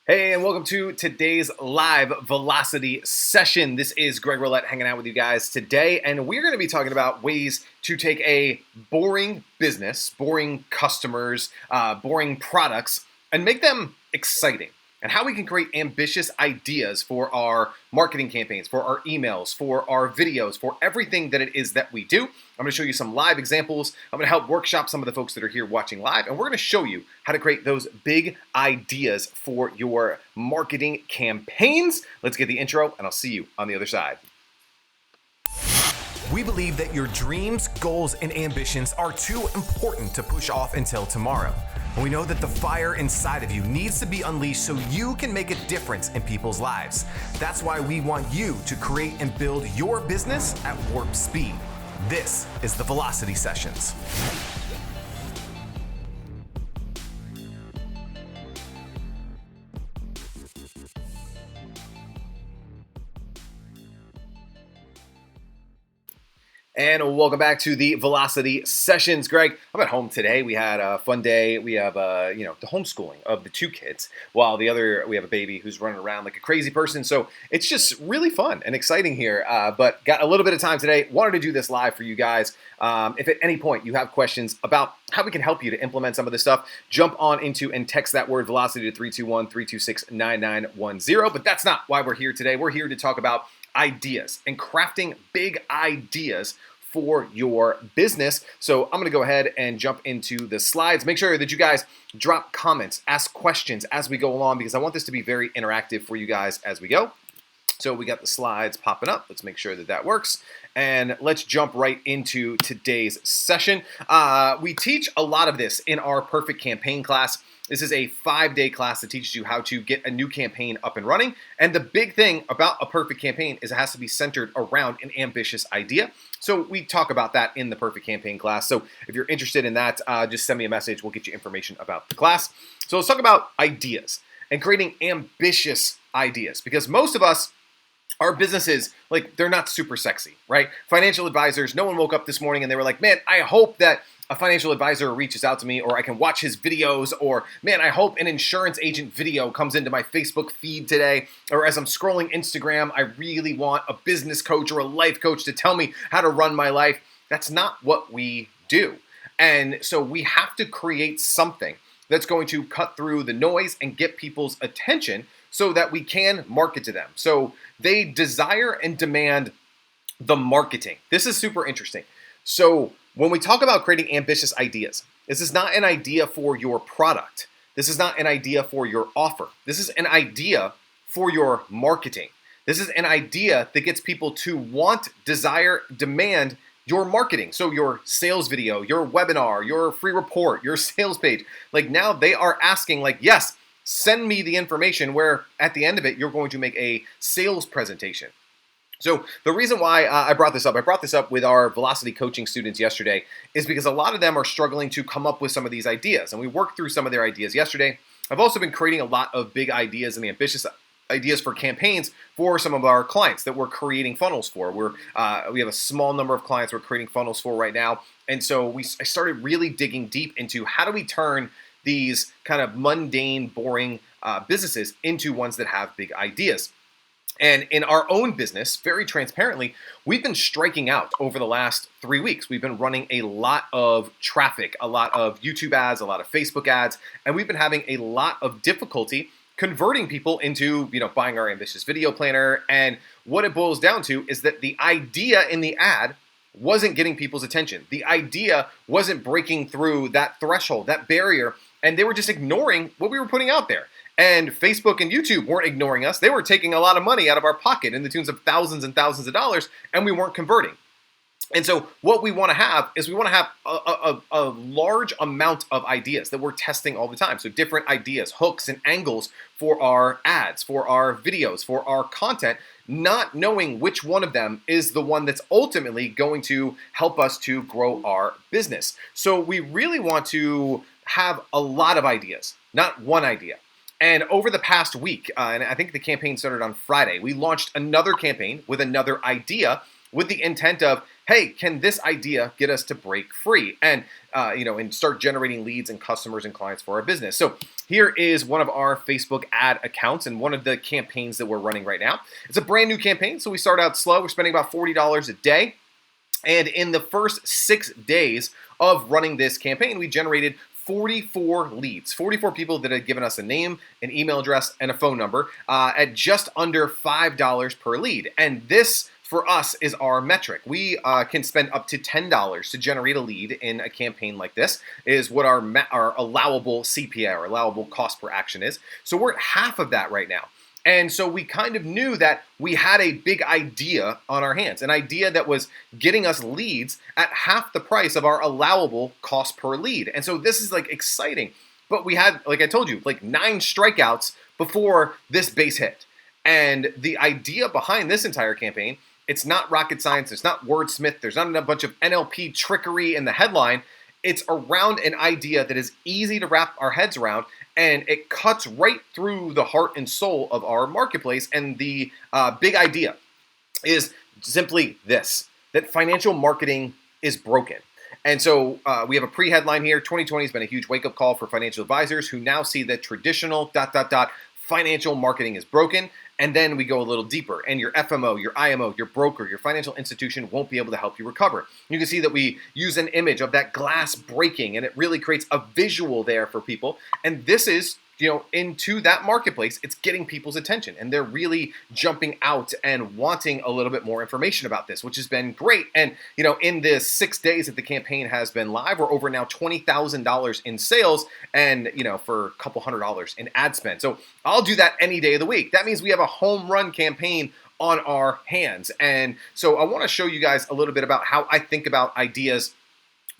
Hey, and welcome to today's live velocity session. This is Greg Rollett hanging out with you guys today, and we're going to be talking about ways to take a boring business, boring customers, boring products, and make them exciting. And how we can create ambitious ideas for our marketing campaigns, for our emails, for our videos, for everything that it is that we do. I'm going to show you some live examples. I'm going to help workshop some of the folks that are here watching live, and we're going to show you how to create those big ideas for your marketing campaigns. Let's get the intro, and I'll see you on the other side. We believe that your dreams, goals, and ambitions are too important to push off until tomorrow. And we know that the fire inside of you needs to be unleashed so you can make a difference in people's lives. That's why we want you to create and build your business at warp speed. This is the Velocity Sessions. And welcome back to the Velocity Sessions. Greg, I'm at home today. We had a fun day. We have, the homeschooling of the two kids, while we have a baby who's running around like a crazy person. So it's just really fun and exciting here. But got a little bit of time today. Wanted to do this live for you guys. If at any point you have questions about how we can help you to implement some of this stuff, jump on into and text that word velocity to 321-326-9910. But that's not why we're here today. We're here to talk about ideas and crafting big ideas for your business. So I'm going to go ahead and jump into the slides. Make sure that you guys drop comments, ask questions as we go along, because I want this to be very interactive for you guys as we go. So we got the slides popping up. Let's make sure that that works. And let's jump right into today's session. We teach a lot of this in our Perfect Campaign class. This is a 5-day class that teaches you how to get a new campaign up and running. And the big thing about a perfect campaign is it has to be centered around an ambitious idea. So we talk about that in the Perfect Campaign class. So if you're interested in that, just send me a message. We'll get you information about the class. So let's talk about ideas and creating ambitious ideas, because most of us, our businesses, they're not super sexy, right? Financial advisors, no one woke up this morning and they were like, man, I hope that a financial advisor reaches out to me, or I can watch his videos, or man, I hope an insurance agent video comes into my Facebook feed today, or as I'm scrolling Instagram, I really want a business coach or a life coach to tell me how to run my life. That's not what we do. And so we have to create something that's going to cut through the noise and get people's attention so that we can market to them. So they desire and demand the marketing. This is super interesting. So when we talk about creating ambitious ideas, this is not an idea for your product. This is not an idea for your offer. This is an idea for your marketing. This is an idea that gets people to want, desire, demand your marketing. So your sales video, your webinar, your free report, your sales page. Now they are asking, yes, send me the information, where at the end of it, you're going to make a sales presentation. So the reason why I brought this up with our Velocity coaching students yesterday, is because a lot of them are struggling to come up with some of these ideas. And we worked through some of their ideas yesterday. I've also been creating a lot of big ideas and ambitious ideas for campaigns for some of our clients that we're creating funnels for. We have a small number of clients we're creating funnels for right now. And so I started really digging deep into how do we turn these kind of mundane, boring businesses into ones that have big ideas. And in our own business, very transparently, we've been striking out over the last 3 weeks. We've been running a lot of traffic, a lot of YouTube ads, a lot of Facebook ads, and we've been having a lot of difficulty converting people into, buying our ambitious video planner. And what it boils down to is that the idea in the ad wasn't getting people's attention. The idea wasn't breaking through that threshold, that barrier, and they were just ignoring what we were putting out there. And Facebook and YouTube weren't ignoring us. They were taking a lot of money out of our pocket in the tunes of thousands and thousands of dollars, and we weren't converting. And so what we want to have is a large amount of ideas that we're testing all the time. So different ideas, hooks and angles for our ads, for our videos, for our content, not knowing which one of them is the one that's ultimately going to help us to grow our business. So we really want to have a lot of ideas, not one idea. And over the past week, and I think the campaign started on Friday, we launched another campaign with another idea with the intent of, hey, can this idea get us to break free and and start generating leads and customers and clients for our business? So here is one of our Facebook ad accounts and one of the campaigns that we're running right now. It's a brand new campaign, so we start out slow. We're spending about $40 a day. And in the first 6 days of running this campaign, we generated 44 leads, 44 people that had given us a name, an email address, and a phone number at just under $5 per lead. And this, for us, is our metric. We can spend up to $10 to generate a lead in a campaign like this, is what our allowable CPA, or allowable cost per action is. So we're at half of that right now. And so we kind of knew that we had a big idea on our hands, an idea that was getting us leads at half the price of our allowable cost per lead. And so this is like exciting. But we had, like I told you, like 9 strikeouts before this base hit. And the idea behind this entire campaign, it's not rocket science, it's not wordsmith, there's not a bunch of NLP trickery in the headline. It's around an idea that is easy to wrap our heads around, and it cuts right through the heart and soul of our marketplace. And the big idea is simply this, that financial marketing is broken. And so we have a pre-headline here. 2020 has been a huge wake-up call for financial advisors who now see that traditional ... financial marketing is broken. And then we go a little deeper, and your FMO, your IMO, your broker, your financial institution won't be able to help you recover. You can see that we use an image of that glass breaking, and it really creates a visual there for people. And this is, into that marketplace, it's getting people's attention, and they're really jumping out and wanting a little bit more information about this, which has been great. And, in the 6 days that the campaign has been live, we're over now $20,000 in sales and, for a couple $100 in ad spend. So I'll do that any day of the week. That means we have a home run campaign on our hands. And so I want to show you guys a little bit about how I think about ideas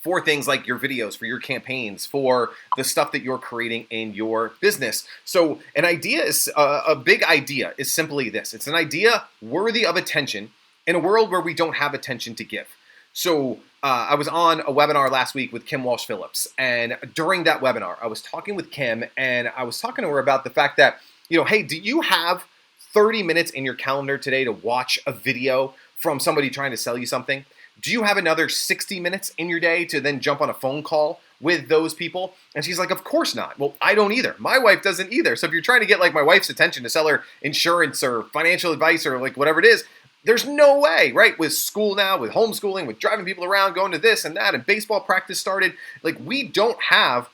for things like your videos, for your campaigns, for the stuff that you're creating in your business. So an idea is, a big idea is simply this. It's an idea worthy of attention in a world where we don't have attention to give. So I was on a webinar last week with Kim Walsh-Phillips. And during that webinar, I was talking with Kim, and I was talking to her about the fact that, hey, do you have 30 minutes in your calendar today to watch a video from somebody trying to sell you something? Do you have another 60 minutes in your day to then jump on a phone call with those people? And she's like, of course not. Well, I don't either. My wife doesn't either. So if you're trying to get like my wife's attention to sell her insurance or financial advice or like whatever it is, there's no way, right? With school now, with homeschooling, with driving people around, going to this and that, and baseball practice started, like we don't have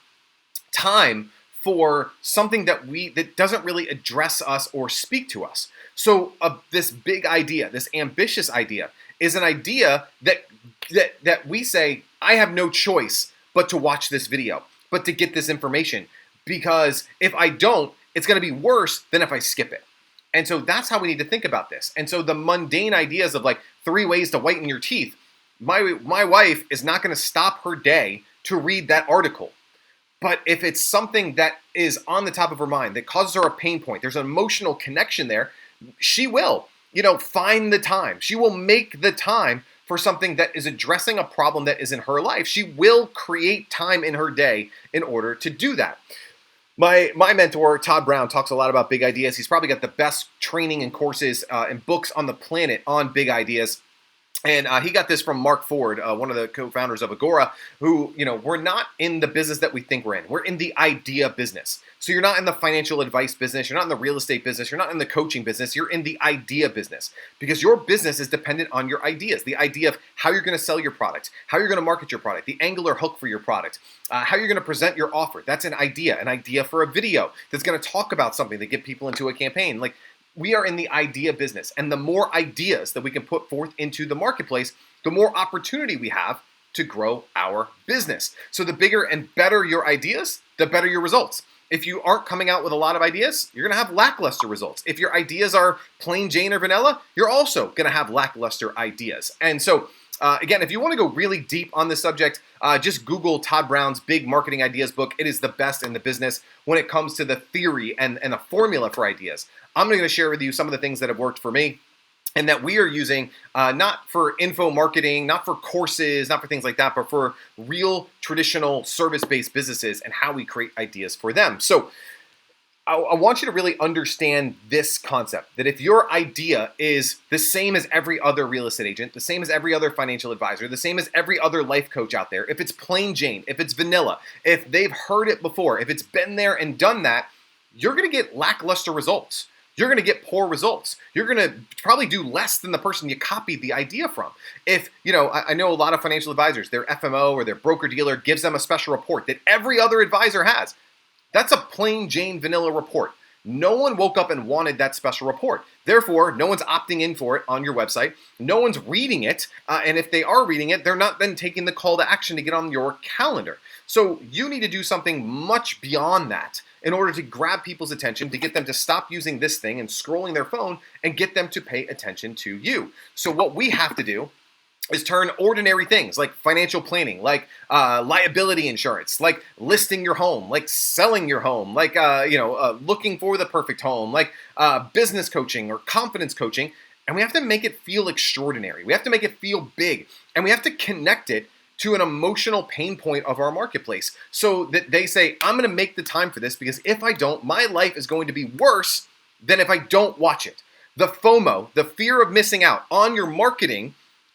time for something that doesn't really address us or speak to us. So this big idea, this ambitious idea, is an idea that we say, I have no choice but to watch this video, but to get this information, because if I don't, it's going to be worse than if I skip it. And so that's how we need to think about this. And so the mundane ideas of like 3 ways to whiten your teeth, my wife is not going to stop her day to read that article. But if it's something that is on the top of her mind, that causes her a pain point, there's an emotional connection there, she will, find the time. She will make the time for something that is addressing a problem that is in her life. She will create time in her day in order to do that. My mentor, Todd Brown, talks a lot about big ideas. He's probably got the best training and courses and books on the planet on big ideas. And he got this from Mark Ford, one of the co-founders of Agora, who, we're not in the business that we think we're in. We're in the idea business. So you're not in the financial advice business. You're not in the real estate business. You're not in the coaching business. You're in the idea business, because your business is dependent on your ideas, the idea of how you're going to sell your product, how you're going to market your product, the angle or hook for your product, how you're going to present your offer. That's an idea for a video that's going to talk about something to get people into a campaign. Like, we are in the idea business, and the more ideas that we can put forth into the marketplace, the more opportunity we have to grow our business. So the bigger and better your ideas, the better your results. If you aren't coming out with a lot of ideas, you're going to have lackluster results. If your ideas are plain Jane or vanilla, you're also going to have lackluster ideas. And so again, if you want to go really deep on this subject, just Google Todd Brown's Big Marketing Ideas book. It is the best in the business when it comes to the theory and the formula for ideas. I'm going to share with you some of the things that have worked for me and that we are using, not for info marketing, not for courses, not for things like that, but for real traditional service-based businesses and how we create ideas for them. So I want you to really understand this concept, that if your idea is the same as every other real estate agent, the same as every other financial advisor, the same as every other life coach out there, if it's plain Jane, if it's vanilla, if they've heard it before, if it's been there and done that, you're going to get lackluster results. You're going to get poor results. You're going to probably do less than the person you copied the idea from. If, I know a lot of financial advisors, their FMO or their broker dealer gives them a special report that every other advisor has. That's a plain Jane vanilla report. No one woke up and wanted that special report. Therefore, no one's opting in for it on your website. No one's reading it. And if they are reading it, they're not then taking the call to action to get on your calendar. So you need to do something much beyond that in order to grab people's attention, to get them to stop using this thing and scrolling their phone and get them to pay attention to you. So what we have to do is turn ordinary things like financial planning, like liability insurance, like listing your home, like selling your home, like looking for the perfect home, like business coaching or confidence coaching, and we have to make it feel extraordinary. We have to make it feel big, and we have to connect it to an emotional pain point of our marketplace so that they say, I'm going to make the time for this because if I don't, my life is going to be worse than if I don't watch it. The FOMO, the fear of missing out on your marketing,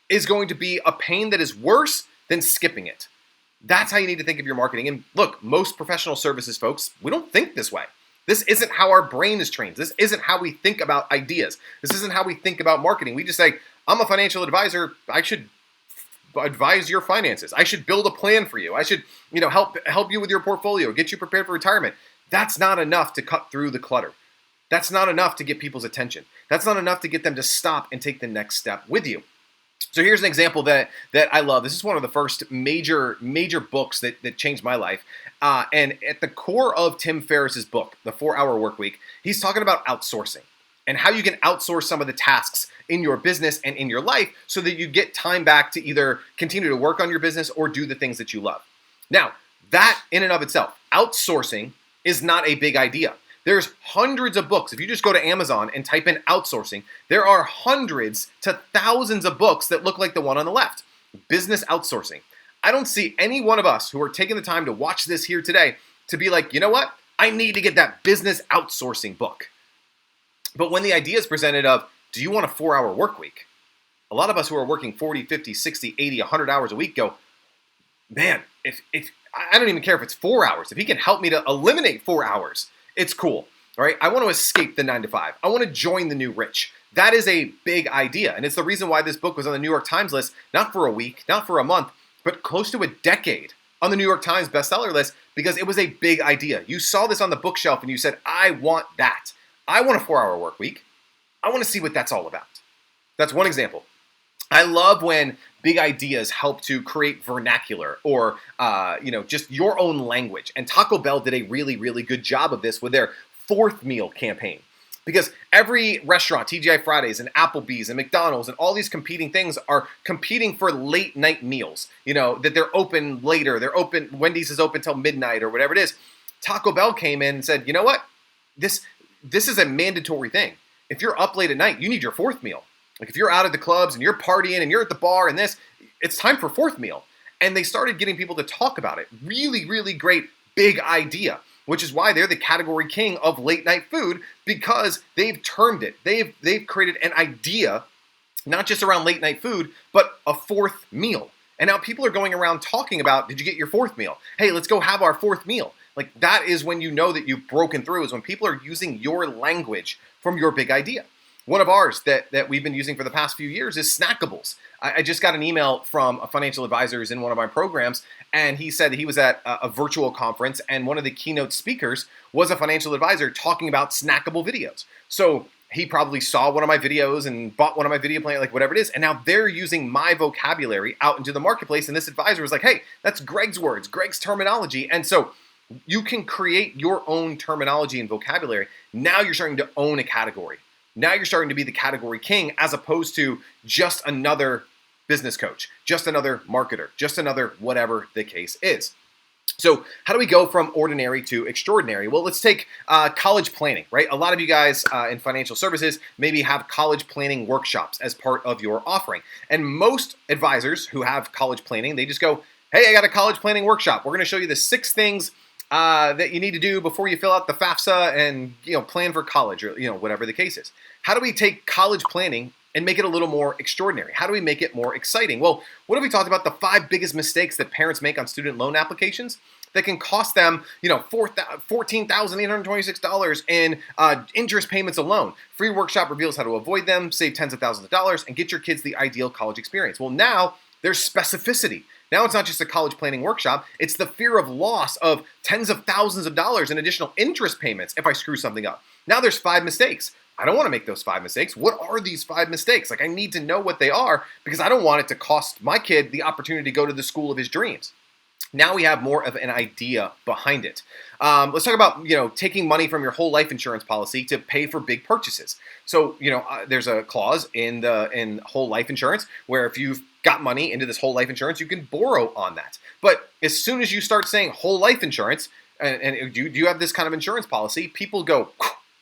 is going to be a pain that is worse than skipping it. That's how you need to think of your marketing. And look, most professional services folks, we don't think this way. This isn't how our brain is trained. This isn't how we think about ideas. This isn't how we think about marketing. We just say, I'm a financial advisor. I should advise your finances. I should build a plan for you. I should, help you with your portfolio, get you prepared for retirement. That's not enough to cut through the clutter. That's not enough to get people's attention. That's not enough to get them to stop and take the next step with you. So here's an example that I love. This is one of the first major books that changed my life. And at the core of Tim Ferriss's book, The 4-Hour Workweek, he's talking about outsourcing and how you can outsource some of the tasks in your business and in your life so that you get time back to either continue to work on your business or do the things that you love. Now, that in and of itself, outsourcing is not a big idea. There's hundreds of books. If you just go to Amazon and type in outsourcing, there are hundreds to thousands of books that look like the one on the left. Business outsourcing. I don't see any one of us who are taking the time to watch this here today to be like, you know what? I need to get that business outsourcing book. But when the idea is presented of, do you want a 4-hour work week? A lot of us who are working 40, 50, 60, 80, 100 hours a week go, man, if I don't even care if it's 4 hours. If he can help me to eliminate 4 hours, it's cool, all right? I want to escape the 9 to 5. I want to join the new rich. That is a big idea, and it's the reason why this book was on the New York Times list, not for a week, not for a month, but close to a decade on the New York Times bestseller list because it was a big idea. You saw this on the bookshelf and you said, I want that. I want a 4-hour work week. I want to see what that's all about. That's one example. I love when big ideas help to create vernacular or, just your own language. And Taco Bell did a really, really good job of this with their 4th meal campaign. Because every restaurant, TGI Fridays and Applebee's and McDonald's and all these competing things are competing for late night meals, that they're open later. They're open, Wendy's is open till midnight or whatever it is. Taco Bell came in and said, you know what? This is a mandatory thing. If you're up late at night, you need your 4th meal. Like if you're out at the clubs and you're partying and you're at the bar and it's time for 4th meal. And they started getting people to talk about it. Really, really great big idea, which is why they're the category king of late night food because they've termed it. They've created an idea, not just around late night food, but a 4th meal. And now people are going around talking about, did you get your 4th meal? Hey, let's go have our 4th meal. Like that is when you know that you've broken through, is when people are using your language from your big idea. One of ours that we've been using for the past few years is snackables. I just got an email from a financial advisor who's in one of my programs, and he said that he was at a virtual conference, and one of the keynote speakers was a financial advisor talking about snackable videos. So he probably saw one of my videos and bought one of my video plans, like whatever it is, and now they're using my vocabulary out into the marketplace, and this advisor was like, hey, that's Greg's words, Greg's terminology, and so you can create your own terminology and vocabulary. Now you're starting to own a category. Now you're starting to be the category king as opposed to just another business coach, just another marketer, just another whatever the case is. So how do we go from ordinary to extraordinary? Well, let's take college planning, right? A lot of you guys in financial services maybe have college planning workshops as part of your offering. And most advisors who have college planning, they just go, hey, I got a college planning workshop. We're going to show you the 6 things that you need to do before you fill out the FAFSA and plan for college or whatever the case is. How do we take college planning and make it a little more extraordinary? How do we make it more exciting? Well, what have we talked about? The 5 biggest mistakes that parents make on student loan applications that can cost them, $14,826 in interest payments alone. Free workshop reveals how to avoid them, save tens of thousands of dollars, and get your kids the ideal college experience. Well, now there's specificity. Now it's not just a college planning workshop, it's the fear of loss of tens of thousands of dollars in additional interest payments if I screw something up. Now there's 5 mistakes. I don't want to make those 5 mistakes. What are these 5 mistakes? I need to know what they are because I don't want it to cost my kid the opportunity to go to the school of his dreams. Now we have more of an idea behind it. Let's talk about taking money from your whole life insurance policy to pay for big purchases. So there's a clause in whole life insurance where if you've got money into this whole life insurance, you can borrow on that. But as soon as you start saying whole life insurance, and do you have this kind of insurance policy, people go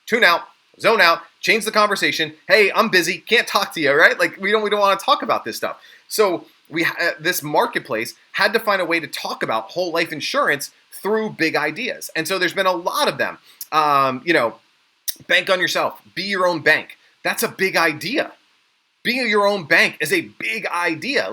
tune out, zone out, change the conversation. Hey, I'm busy, can't talk to you, right? We don't want to talk about this stuff. So this marketplace had to find a way to talk about whole life insurance through big ideas. And so there's been a lot of them. Bank on yourself, be your own bank. That's a big idea. Being your own bank is a big idea.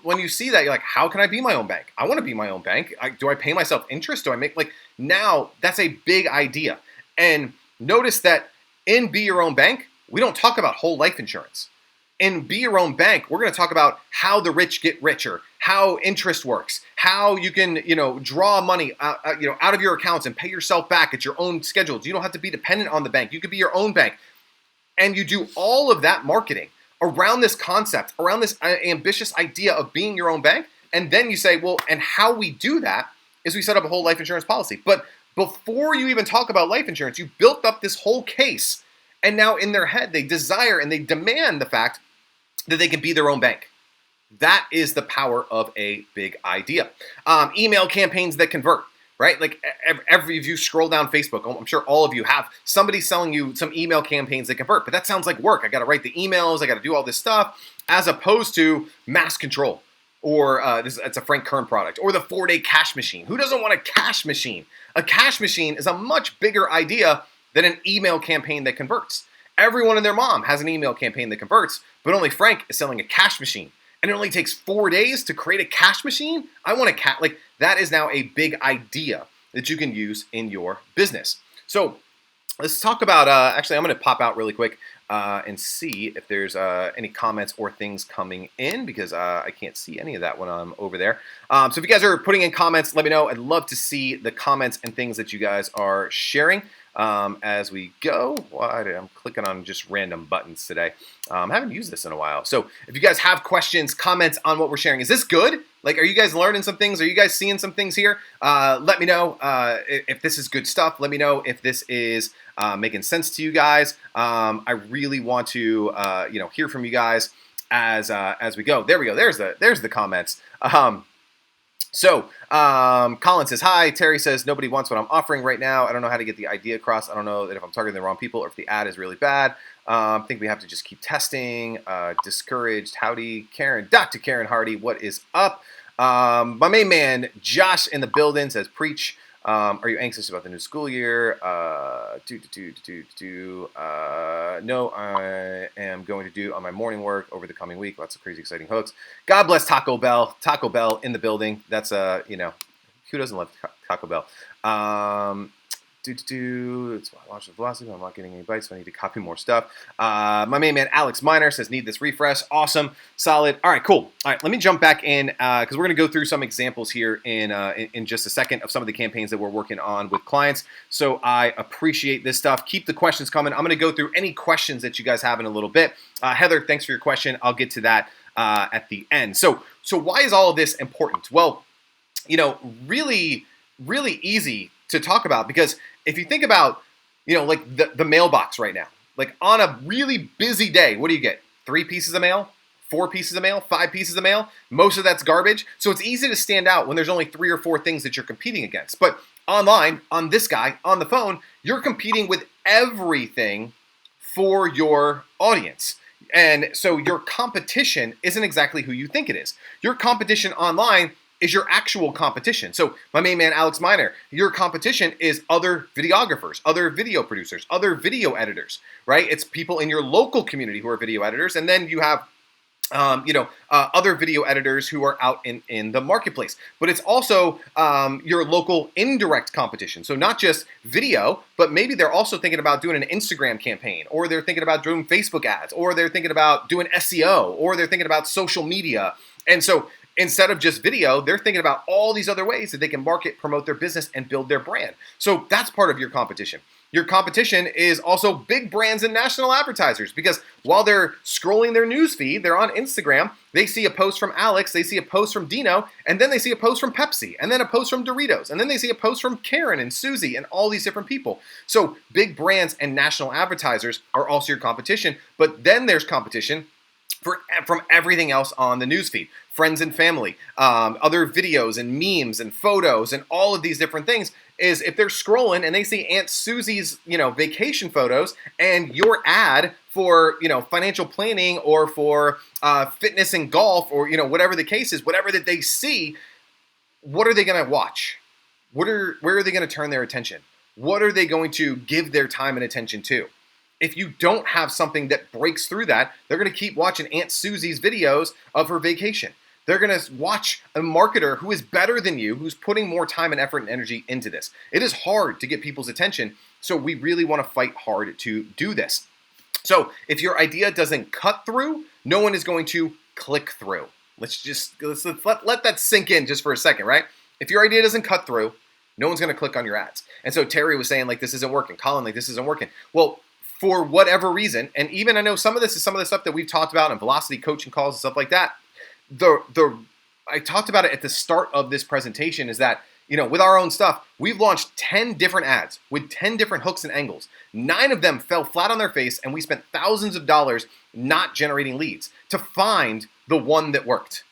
When you see that, you're like, how can I be my own bank? I want to be my own bank. Do I pay myself interest? Do I make now that's a big idea. And notice that in Be Your Own Bank, we don't talk about whole life insurance. In Be Your Own Bank, we're going to talk about how the rich get richer, how interest works, how you can, draw money, out of your accounts and pay yourself back at your own schedule. You don't have to be dependent on the bank. You could be your own bank. And you do all of that marketing around this concept, around this ambitious idea of being your own bank. And then you say, well, and how we do that is we set up a whole life insurance policy. But before you even talk about life insurance, you built up this whole case. And now in their head, they desire and they demand the fact that they can be their own bank. That is the power of a big idea. Email campaigns that convert, right? If you scroll down Facebook, I'm sure all of you have somebody selling you some email campaigns that convert, but that sounds like work. I got to write the emails, I got to do all this stuff, as opposed to mass control, or it's a Frank Kern product, or the 4-day cash machine. Who doesn't want a cash machine? A cash machine is a much bigger idea than an email campaign that converts. Everyone and their mom has an email campaign that converts, but only Frank is selling a cash machine. And it only takes 4 days to create a cash machine? I want a that is now a big idea that you can use in your business. So let's talk about, actually I'm going to pop out really quick and see if there's any comments or things coming in, because I can't see any of that when I'm over there. So if you guys are putting in comments, let me know. I'd love to see the comments and things that you guys are sharing. As we go. I'm clicking on just random buttons today. I haven't used this in a while. So if you guys have questions, comments on what we're sharing, is this good? Are you guys learning some things? Are you guys seeing some things here? Let me know if this is good stuff. Let me know if this is making sense to you guys. I really want to hear from you guys as we go. There we go. There's the comments. So, Colin says, hi. Terry says, nobody wants what I'm offering right now. I don't know how to get the idea across. I don't know that if I'm targeting the wrong people or if the ad is really bad. I think we have to just keep testing. Discouraged. Howdy, Karen. Dr. Karen Hardy, what is up? My main man, Josh in the building, says, preach. Are you anxious about the new school year? No, I am going to do on my morning work over the coming week. Lots of crazy, exciting hooks. God bless Taco Bell. Taco Bell in the building. That's, who doesn't love Taco Bell? It's launch the velocity. I'm not getting any bites, so I need to copy more stuff. My main man Alex Miner says need this refresh. Awesome, solid. All right, cool. All right, let me jump back in because we're going to go through some examples here in just a second of some of the campaigns that we're working on with clients. So I appreciate this stuff. Keep the questions coming. I'm going to go through any questions that you guys have in a little bit. Heather, thanks for your question. I'll get to that at the end. So why is all of this important? Well, really easy to talk about, because if you think about, the mailbox right now, on a really busy day, what do you get? 3 pieces of mail, 4 pieces of mail, 5 pieces of mail? Most of that's garbage. So it's easy to stand out when there's only 3 or 4 things that you're competing against. But online, on this guy, on the phone, you're competing with everything for your audience. And so your competition isn't exactly who you think it is. Your competition online is your actual competition. So my main man, Alex Miner, your competition is other videographers, other video producers, other video editors, right? It's people in your local community who are video editors. And then you have other video editors who are out in the marketplace. But it's also your local indirect competition. So not just video, but maybe they're also thinking about doing an Instagram campaign, or they're thinking about doing Facebook ads, or they're thinking about doing SEO, or they're thinking about social media. And so instead of just video, they're thinking about all these other ways that they can market, promote their business, and build their brand. So that's part of your competition. Your competition is also big brands and national advertisers, because while they're scrolling their newsfeed, they're on Instagram, they see a post from Alex, they see a post from Dino, and then they see a post from Pepsi, and then a post from Doritos, and then they see a post from Karen and Susie and all these different people. So big brands and national advertisers are also your competition, but then there's competition from everything else on the newsfeed. Friends and family, other videos and memes and photos and all of these different things. Is if they're scrolling and they see Aunt Susie's, vacation photos and your ad for, financial planning or for fitness and golf, or, whatever the case is, whatever that they see, what are they going to watch? Where are they going to turn their attention? What are they going to give their time and attention to? If you don't have something that breaks through that, they're going to keep watching Aunt Susie's videos of her vacation. They're going to watch a marketer who is better than you, who's putting more time and effort and energy into this. It is hard to get people's attention, so we really want to fight hard to do this. So if your idea doesn't cut through, no one is going to click through. Let's let that sink in just for a second, right? If your idea doesn't cut through, no one's going to click on your ads. And so Terry was saying, this isn't working. Colin, this isn't working. Well, for whatever reason, and even I know some of this is some of the stuff that we've talked about in velocity coaching calls and stuff like that. I talked about it at the start of this presentation, is that, with our own stuff, we've launched 10 different ads with 10 different hooks and angles. 9 of them fell flat on their face, and we spent thousands of dollars not generating leads to find the one that worked.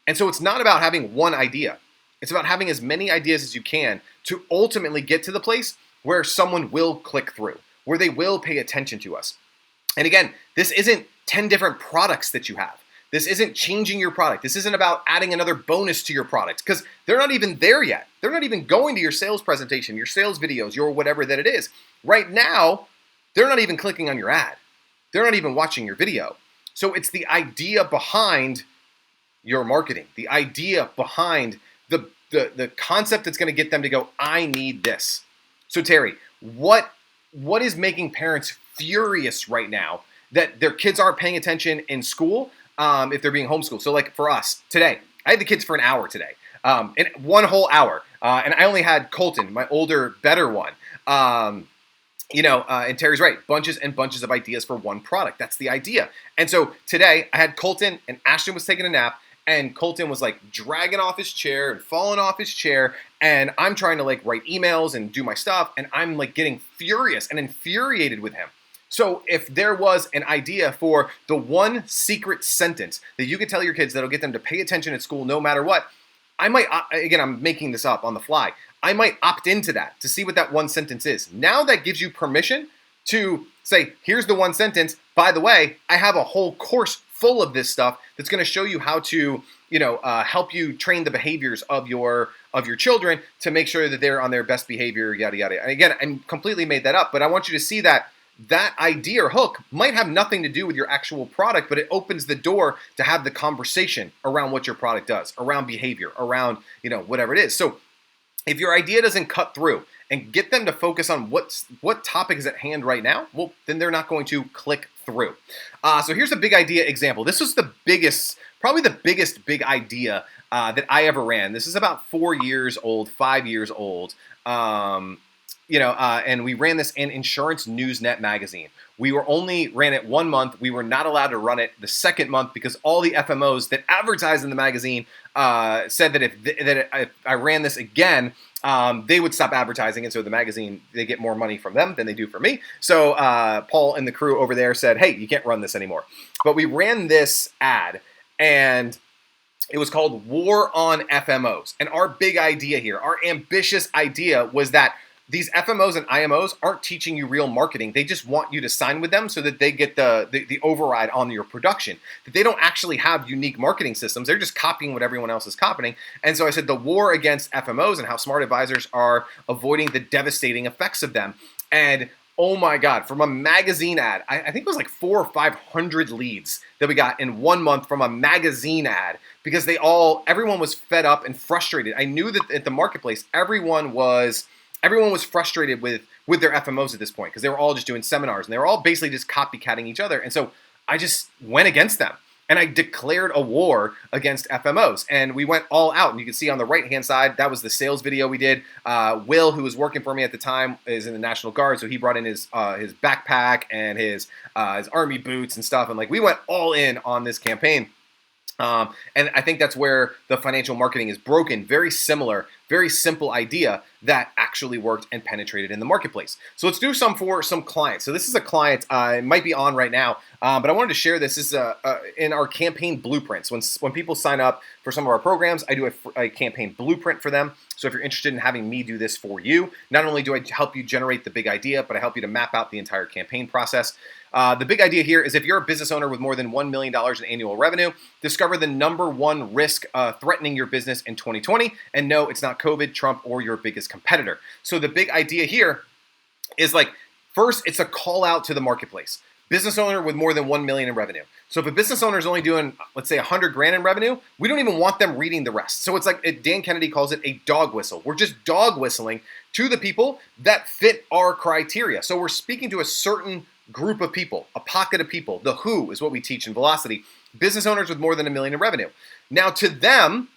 And so it's not about having one idea. It's about having as many ideas as you can to ultimately get to the place where someone will click through, where they will pay attention to us. And again, this isn't 10 different products that you have. This isn't changing your product. This isn't about adding another bonus to your product, because they're not even there yet. They're not even going to your sales presentation, your sales videos, your whatever that it is. Right now, they're not even clicking on your ad. They're not even watching your video. So it's the idea behind your marketing, the idea behind the concept that's going to get them to go, I need this. So Terry, what is making parents furious right now that their kids aren't paying attention in school if they're being homeschooled? So for us today, I had the kids for an hour today, in one whole hour. And I only had Colton, my older, better one. And Terry's right, bunches and bunches of ideas for one product. That's the idea. And so today I had Colton, and Ashton was taking a nap, and Colton was dragging off his chair and falling off his chair. And I'm trying to write emails and do my stuff. And I'm getting furious and infuriated with him. So if there was an idea for the one secret sentence that you could tell your kids that'll get them to pay attention at school no matter what, I might, again, I'm making this up on the fly, I might opt into that to see what that one sentence is. Now that gives you permission to say, here's the one sentence. By the way, I have a whole course full of this stuff that's going to show you how to, help you train the behaviors of your children to make sure that they're on their best behavior, yada, yada. And again, I completely made that up, but I want you to see that idea or hook might have nothing to do with your actual product, but it opens the door to have the conversation around what your product does, around behavior, around, whatever it is. So if your idea doesn't cut through and get them to focus on what topic is at hand right now, well, then they're not going to click through. So here's a big idea example. This was probably the biggest big idea that I ever ran. This is about 5 years old. And we ran this in Insurance Newsnet magazine. We ran it 1 month. We were not allowed to run it the second month because all the FMOs that advertised in the magazine said that if I ran this again, they would stop advertising. And so the magazine, they get more money from them than they do for me. So Paul and the crew over there said, hey, you can't run this anymore. But we ran this ad, and it was called War on FMOs. And our big idea here, our ambitious idea was that these FMOs and IMOs aren't teaching you real marketing. They just want you to sign with them so that they get the override on your production. That they don't actually have unique marketing systems. They're just copying what everyone else is copying. And so I said the war against FMOs and how smart advisors are avoiding the devastating effects of them. And oh my God, from a magazine ad, I think it was like 400 or 500 leads that we got in 1 month from a magazine ad because everyone was fed up and frustrated. I knew that at the marketplace, everyone was frustrated with their FMOs at this point because they were all just doing seminars and they were all basically just copycatting each other. And so I just went against them. And I declared a war against FMOs, and we went all out. And you can see on the right-hand side, that was the sales video we did. Will, who was working for me at the time, is in the National Guard, so he brought in his backpack and his army boots and stuff. And like we went all in on this campaign. And I think that's where the financial marketing is broken. Very similar, very simple idea that actually worked and penetrated in the marketplace. So let's do some for some clients. So this is a client, it might be on right now, but I wanted to share this. This is in our campaign blueprints. When people sign up for some of our programs, I do a campaign blueprint for them. So if you're interested in having me do this for you, not only do I help you generate the big idea, but I help you to map out the entire campaign process. The big idea here is if you're a business owner with more than $1 million in annual revenue, discover the number one risk threatening your business in 2020. And no, it's not COVID, Trump, or your biggest competitor. So the big idea here is like, first, it's a call out to the marketplace. Business owner with more than 1 million in revenue. So if a business owner is only doing, let's say 100 grand in revenue, we don't even want them reading the rest. So it's like, Dan Kennedy calls it a dog whistle. We're just dog whistling to the people that fit our criteria. So we're speaking to a certain group of people, a pocket of people. The who is what we teach in Velocity. Business owners with more than $1 million in revenue. Now to them,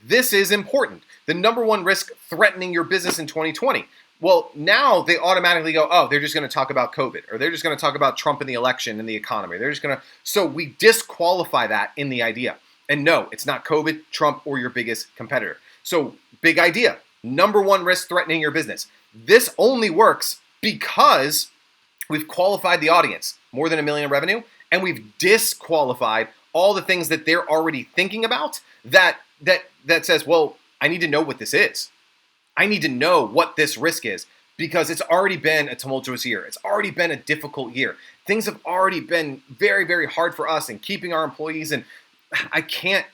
this is important. The number one risk threatening your business in 2020. Well, now they automatically go, oh, they're just going to talk about COVID, or they're just going to talk about Trump and the election and the economy. They're just going to, so we disqualify that in the idea. And no, it's not COVID, Trump, or your biggest competitor. So big idea, number one risk threatening your business. This only works because we've qualified the audience, more than $1 million in revenue, and we've disqualified all the things that they're already thinking about that says, well, I need to know what this is. I need to know what this risk is because it's already been a tumultuous year. It's already been a difficult year. Things have already been very, very hard for us in keeping our employees, and I can't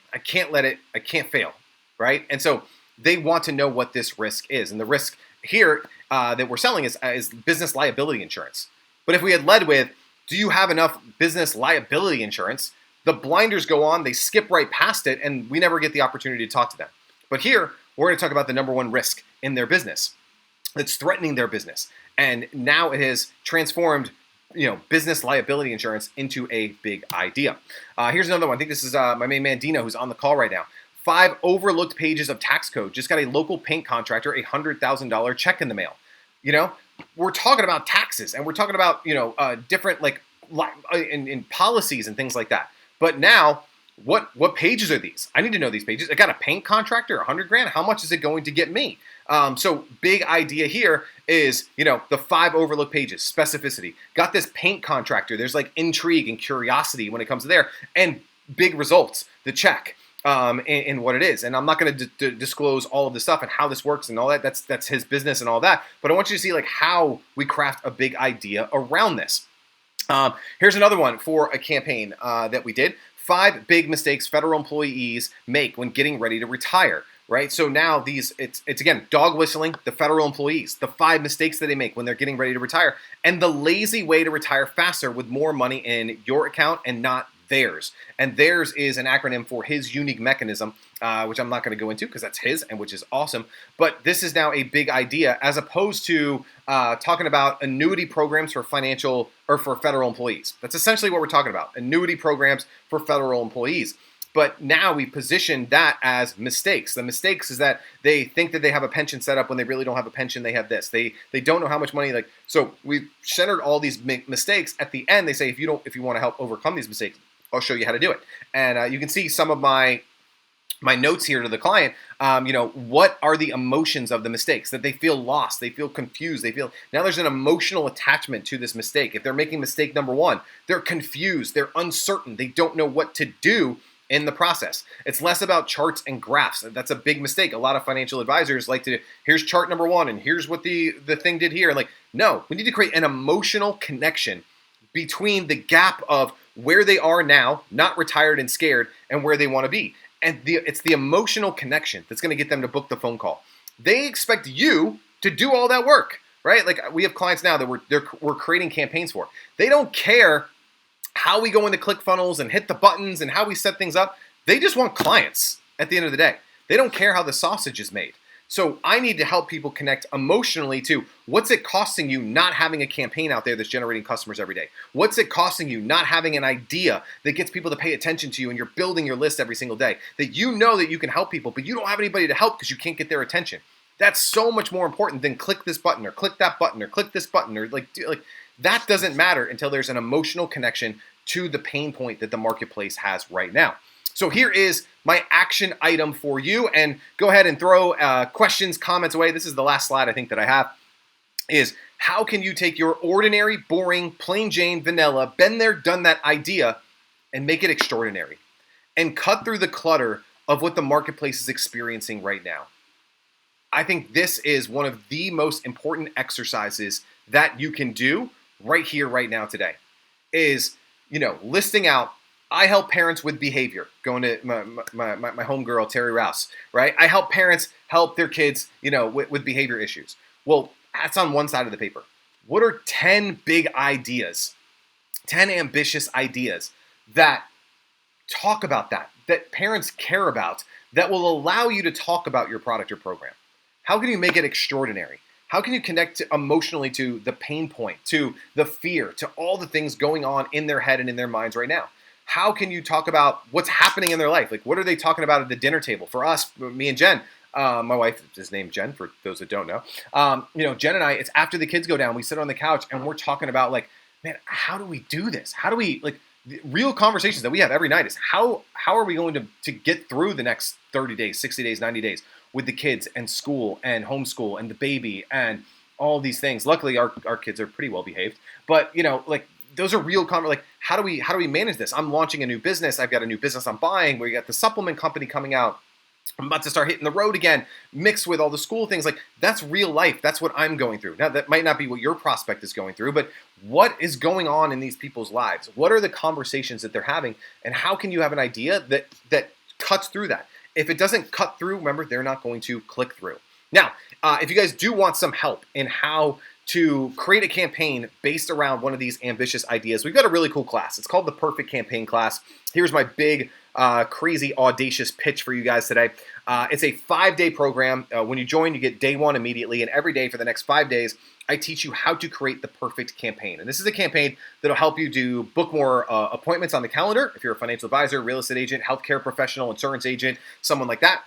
fail, right? And so they want to know what this risk is. And the risk here that we're selling is business liability insurance. But if we had led with, do you have enough business liability insurance? The blinders go on, they skip right past it, and we never get the opportunity to talk to them. But here, we're going to talk about the number one risk in their business that's threatening their business. And now it has transformed, business liability insurance into a big idea. Here's another one. I think this is my main man, Dino, who's on the call right now. 5 overlooked pages of tax code. Just got a local paint contractor a $100,000 check in the mail. We're talking about taxes, and we're talking about, different in policies and things like that. But now, what pages are these? I need to know these pages. I got a paint contractor, 100 grand. How much is it going to get me? So big idea here is, the 5 overlooked pages, specificity. Got this paint contractor. There's like intrigue and curiosity when it comes to there, and big results, the check. And what it is. And I'm not going to disclose all of this stuff and how this works and all that. That's his business and all that. But I want you to see like how we craft a big idea around this. Here's another one for a campaign that we did. 5 big mistakes federal employees make when getting ready to retire. Right? So now it's again, dog whistling the federal employees, the 5 mistakes that they make when they're getting ready to retire, and the lazy way to retire faster with more money in your account and not theirs. And theirs is an acronym for his unique mechanism, which I'm not going to go into because that's his, and which is awesome. But this is now a big idea as opposed to talking about annuity programs for financial or for federal employees. That's essentially what we're talking about, annuity programs for federal employees. But now we position that as mistakes. The mistakes is that they think that they have a pension set up when they really don't have a pension. They have this. They don't know how much money. So we've centered all these mistakes. At the end, they say if you want to help overcome these mistakes, I'll show you how to do it. And you can see some of my notes here to the client. What are the emotions of the mistakes? That they feel lost, they feel confused, now there's an emotional attachment to this mistake. If they're making mistake number 1, they're confused, they're uncertain, they don't know what to do in the process. It's less about charts and graphs. That's a big mistake. A lot of financial advisors like to, here's chart number one, and here's what the thing did here. Like, no, we need to create an emotional connection between the gap of where they are now, not retired and scared, and where they want to be. And it's the emotional connection that's going to get them to book the phone call. They expect you to do all that work, right? Like, we have clients now that we're creating campaigns for. They don't care how we go into ClickFunnels and hit the buttons and how we set things up. They just want clients at the end of the day. They don't care how the sausage is made. So I need to help people connect emotionally to what's it costing you not having a campaign out there that's generating customers every day? What's it costing you not having an idea that gets people to pay attention to you and you're building your list every single day? That you know that you can help people, but you don't have anybody to help because you can't get their attention. That's so much more important than click this button or click that button or click this button or like that doesn't matter until there's an emotional connection to the pain point that the marketplace has right now. So here is my action item for you, and go ahead and throw questions, comments away. This is the last slide I think that I have, is how can you take your ordinary, boring, plain Jane, vanilla, been there, done that idea and make it extraordinary and cut through the clutter of what the marketplace is experiencing right now. I think this is one of the most important exercises that you can do right here, right now, today, is, listing out, I help parents with behavior, going to my homegirl, Terry Rouse, right? I help parents help their kids, with behavior issues. Well, that's on one side of the paper. What are 10 big ideas, 10 ambitious ideas that talk about that parents care about, that will allow you to talk about your product or program? How can you make it extraordinary? How can you connect emotionally to the pain point, to the fear, to all the things going on in their head and in their minds right now? How can you talk about what's happening in their life? Like, what are they talking about at the dinner table? For us, me and Jen, my wife is named Jen, for those that don't know. Jen and I, it's after the kids go down, we sit on the couch and we're talking about, like, man, how do we do this? How do we, like, the real conversations that we have every night is how are we going to get through the next 30 days, 60 days, 90 days with the kids and school and homeschool and the baby and all these things. Luckily, our kids are pretty well behaved, but those are real like, how do we manage this? I'm launching a new business. I've got a new business I'm buying. We got the supplement company coming out. I'm about to start hitting the road again, mixed with all the school things. Like, that's real life. That's what I'm going through. Now, that might not be what your prospect is going through, but what is going on in these people's lives? What are the conversations that they're having? And how can you have an idea that cuts through that? If it doesn't cut through, remember, they're not going to click through. Now, if you guys do want some help in how to create a campaign based around one of these ambitious ideas, we've got a really cool class. It's called the Perfect Campaign Class. Here's my big, crazy, audacious pitch for you guys today. It's a 5-day program. When you join, you get day one immediately, and every day for the next 5 days, I teach you how to create the perfect campaign. And this is a campaign that'll help you book more appointments on the calendar if you're a financial advisor, real estate agent, healthcare professional, insurance agent, someone like that.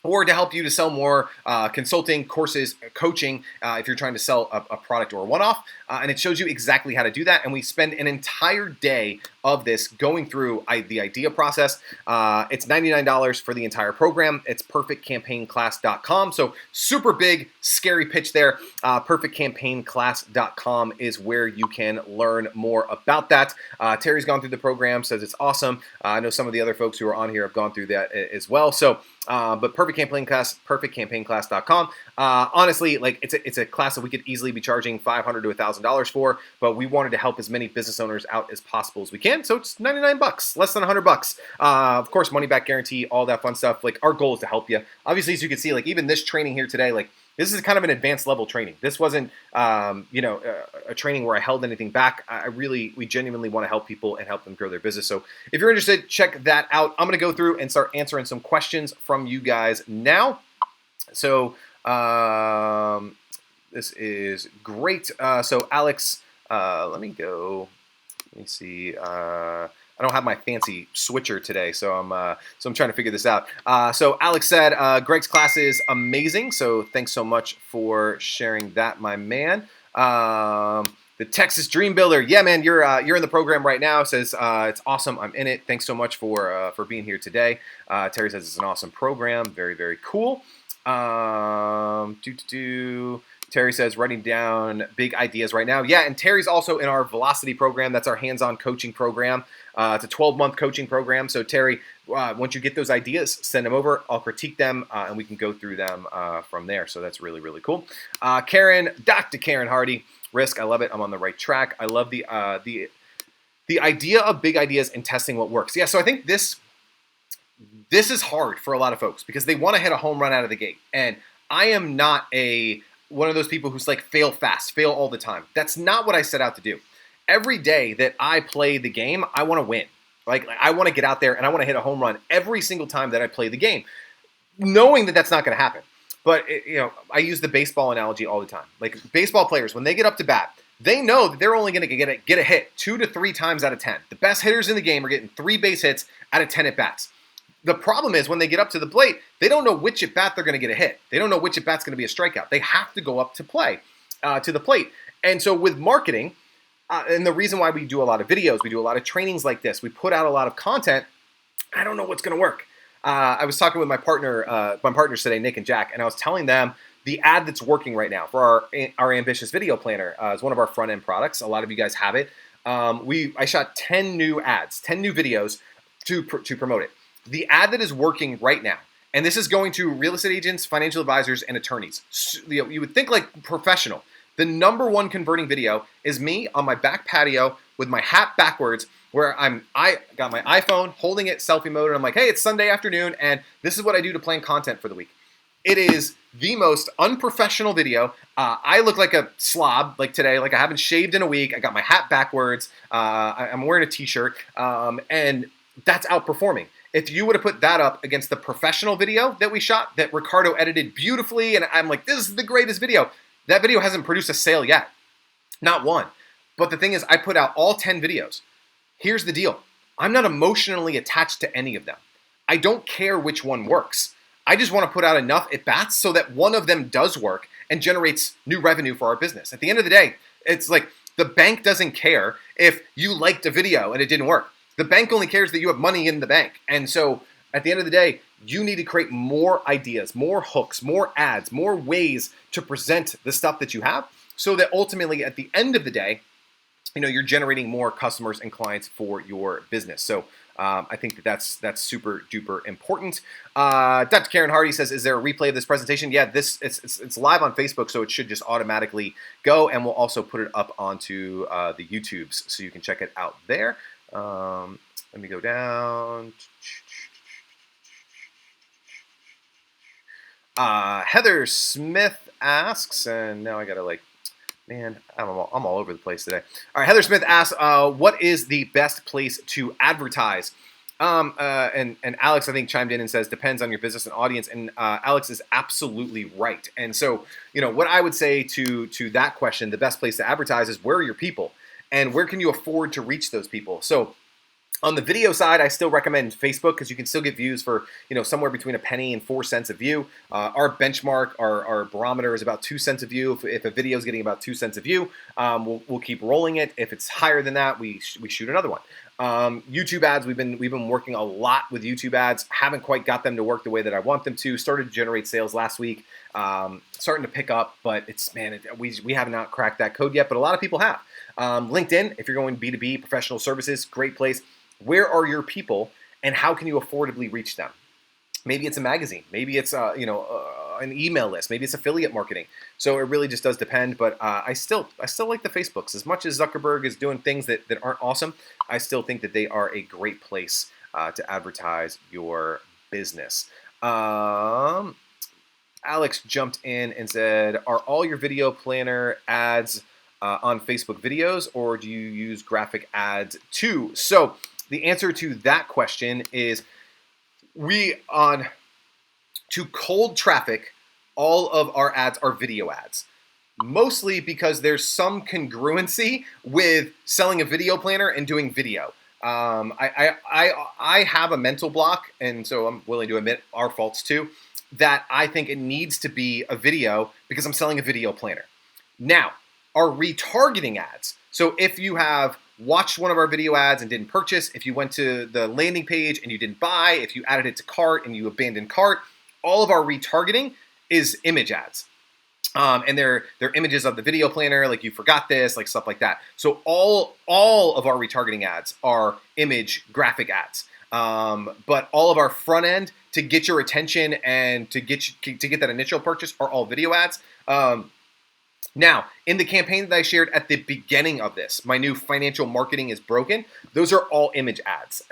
Or to help you to sell more consulting, courses, coaching, if you're trying to sell a product or a one-off. And it shows you exactly how to do that. And we spend an entire day of this going through the idea process. It's $99 for the entire program. It's perfectcampaignClass.com. So super big, scary pitch there. PerfectcampaignClass.com is where you can learn more about that. Terry's gone through the program, says it's awesome. I know some of the other folks who are on here have gone through that as well. So, but Perfect Campaign Class, perfectcampaignClass.com. Honestly, like, it's a class that we could easily be charging $500 to $1,000 for, but we wanted to help as many business owners out as possible as we can. So it's $99, less than $100. Of course, money back guarantee, all that fun stuff. Like, our goal is to help you. Obviously, as you can see, like, even this training here today, like, this is kind of an advanced level training. This wasn't, a training where I held anything back. We genuinely want to help people and help them grow their business. So if you're interested, check that out. I'm going to go through and start answering some questions from you guys now. So this is great. So Alex, let me see. I don't have my fancy switcher today, so I'm trying to figure this out. So Alex said, Greg's class is amazing, so thanks so much for sharing that, my man. The Texas Dream Builder, yeah, man, you're in the program right now. Says it's awesome, I'm in it. Thanks so much for being here today. Terry says it's an awesome program, very, very cool. Terry says, writing down big ideas right now. Yeah, and Terry's also in our Velocity program. That's our hands-on coaching program. It's a 12-month coaching program. So Terry, once you get those ideas, send them over. I'll critique them, and we can go through them from there. So that's really, really cool. Dr. Karen Hardy, risk. I love it. I'm on the right track. I love the idea of big ideas and testing what works. Yeah, so I think this is hard for a lot of folks because they want to hit a home run out of the gate. And I am not one of those people who's like fail fast, fail all the time. That's not what I set out to do. Every day that I play the game, I want to win. Like I want to get out there and I want to hit a home run every single time that I play the game, knowing that that's not going to happen. But I use the baseball analogy all the time. Like baseball players, when they get up to bat, they know that they're only going to get a hit 2 to 3 times out of 10. The best hitters in the game are getting 3 base hits out of 10 at bats. The problem is when they get up to the plate, they don't know which at bat they're going to get a hit. They don't know which at bat's going to be a strikeout. They have to go up to the plate. And so with marketing, and the reason why we do a lot of videos, we do a lot of trainings like this, we put out a lot of content, I don't know what's going to work. I was talking with my partners today, Nick and Jack, and I was telling them the ad that's working right now for our ambitious video planner is one of our front end products. A lot of you guys have it. I shot 10 new ads, 10 new videos to promote it. The ad that is working right now, and this is going to real estate agents, financial advisors, and attorneys. You would think like professional. The number one converting video is me on my back patio with my hat backwards, where I got my iPhone, holding it selfie mode, and I'm like, hey, it's Sunday afternoon, and this is what I do to plan content for the week. It is the most unprofessional video. I look like a slob, like today, like I haven't shaved in a week. I got my hat backwards. I'm wearing a t-shirt, and that's outperforming. If you would have put that up against the professional video that we shot, that Ricardo edited beautifully, and I'm like, this is the greatest video. That video hasn't produced a sale yet. Not one. But the thing is, I put out all 10 videos. Here's the deal. I'm not emotionally attached to any of them. I don't care which one works. I just want to put out enough at-bats so that one of them does work and generates new revenue for our business. At the end of the day, it's like the bank doesn't care if you liked a video and it didn't work. The bank only cares that you have money in the bank. And so at the end of the day, you need to create more ideas, more hooks, more ads, more ways to present the stuff that you have so that ultimately at the end of the day, you're generating more customers and clients for your business. So I think that's super duper important. Dr. Karen Hardy says, is there a replay of this presentation? Yeah, it's live on Facebook, so it should just automatically go, and we'll also put it up onto the YouTubes so you can check it out there. Let me go down. Heather Smith asks, and now I gotta man, I'm all over the place today. All right, Heather Smith asks, what is the best place to advertise? And Alex, I think, chimed in and says, depends on your business and audience. And Alex is absolutely right. And so, what I would say to that question, the best place to advertise is where are your people? And where can you afford to reach those people? So on the video side, I still recommend Facebook because you can still get views for somewhere between a penny and 4 cents a view. Our benchmark, our barometer is about 2 cents a view. If a video is getting about 2 cents a view, we'll keep rolling it. If it's higher than that, we shoot another one. YouTube ads, we've been working a lot with YouTube ads. Haven't quite got them to work the way that I want them to. Started to generate sales last week. Starting to pick up, but we have not cracked that code yet. But a lot of people have. LinkedIn, if you're going B2B, professional services, great place. Where are your people, and how can you affordably reach them? Maybe it's a magazine. Maybe it's an email list. Maybe it's affiliate marketing. So it really just does depend. But I still like the Facebooks. As much as Zuckerberg is doing things that aren't awesome, I still think that they are a great place to advertise your business. Alex jumped in and said, are all your video planner ads on Facebook videos, or do you use graphic ads too? So the answer to that question is to cold traffic, all of our ads are video ads. Mostly because there's some congruency with selling a video planner and doing video. I have a mental block, and so I'm willing to admit our faults too, that I think it needs to be a video because I'm selling a video planner. Now, our retargeting ads. So if you have watched one of our video ads and didn't purchase, if you went to the landing page and you didn't buy, if you added it to cart and you abandoned cart, all of our retargeting is image ads. And they're images of the video planner, like you forgot this, like stuff like that. So all of our retargeting ads are image graphic ads. But all of our front end to get your attention and to get that initial purchase are all video ads. Now, in the campaign that I shared at the beginning of this, my new financial marketing is broken. Those are all image ads.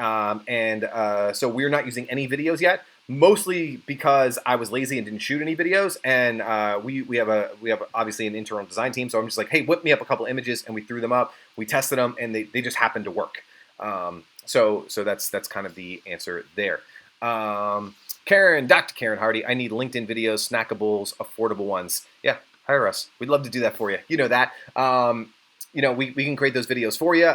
So we're not using any videos yet, mostly because I was lazy and didn't shoot any videos. And we have obviously an internal design team. So I'm just like, hey, whip me up a couple images, and we threw them up. We tested them, and they just happened to work. So that's kind of the answer there. Dr. Karen Hardy, I need LinkedIn videos, snackables, affordable ones. Yeah. Hire us. We'd love to do that for you. You know that. We can create those videos for you,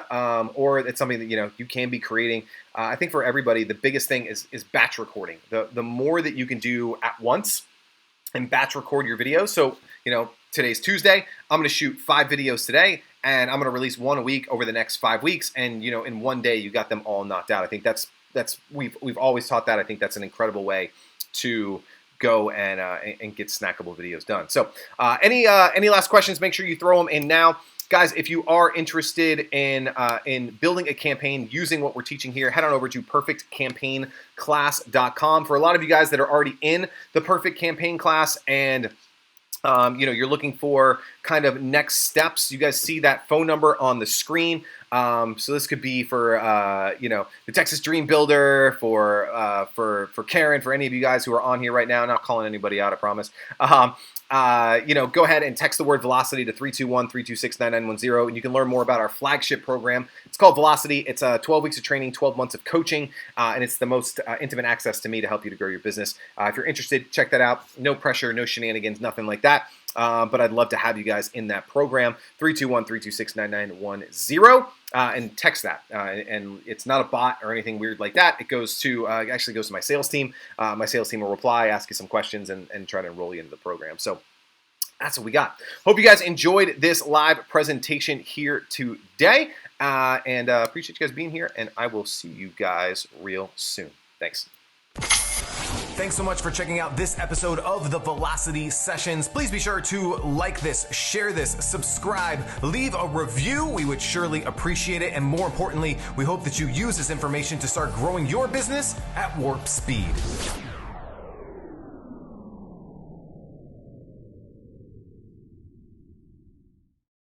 or it's something that you can be creating. I think for everybody, the biggest thing is batch recording. The more that you can do at once and batch record your videos. So today's Tuesday. I'm going to shoot 5 videos today, and I'm going to release 1 a week over the next 5 weeks. And in one day, you got them all knocked out. I think that's we've always taught that. I think that's an incredible way to go and get snackable videos done. So any last questions, make sure you throw them in now. Guys, if you are interested in building a campaign using what we're teaching here, head on over to perfectcampaignClass.com. For a lot of you guys that are already in the Perfect Campaign class and you're looking for kind of next steps, you guys see that phone number on the screen. So this could be for the Texas Dream Builder, for Karen, for any of you guys who are on here right now. Not calling anybody out, I promise. Go ahead and text the word Velocity to 321-326-9910, and you can learn more about our flagship program. It's called Velocity. It's 12 weeks of training, 12 months of coaching, and it's the most intimate access to me to help you to grow your business. If you're interested, check that out. No pressure, no shenanigans, nothing like that. But I'd love to have you guys in that program, 321-326-9910, and text that. And it's not a bot or anything weird like that. It goes to actually goes to my sales team. My sales team will reply, ask you some questions, and try to enroll you into the program. So that's what we got. Hope you guys enjoyed this live presentation here today, and appreciate you guys being here. And I will see you guys real soon. Thanks. Thanks so much for checking out this episode of the Velocity Sessions. Please be sure to like this, share this, subscribe, leave a review. We would surely appreciate it. And more importantly, we hope that you use this information to start growing your business at warp speed.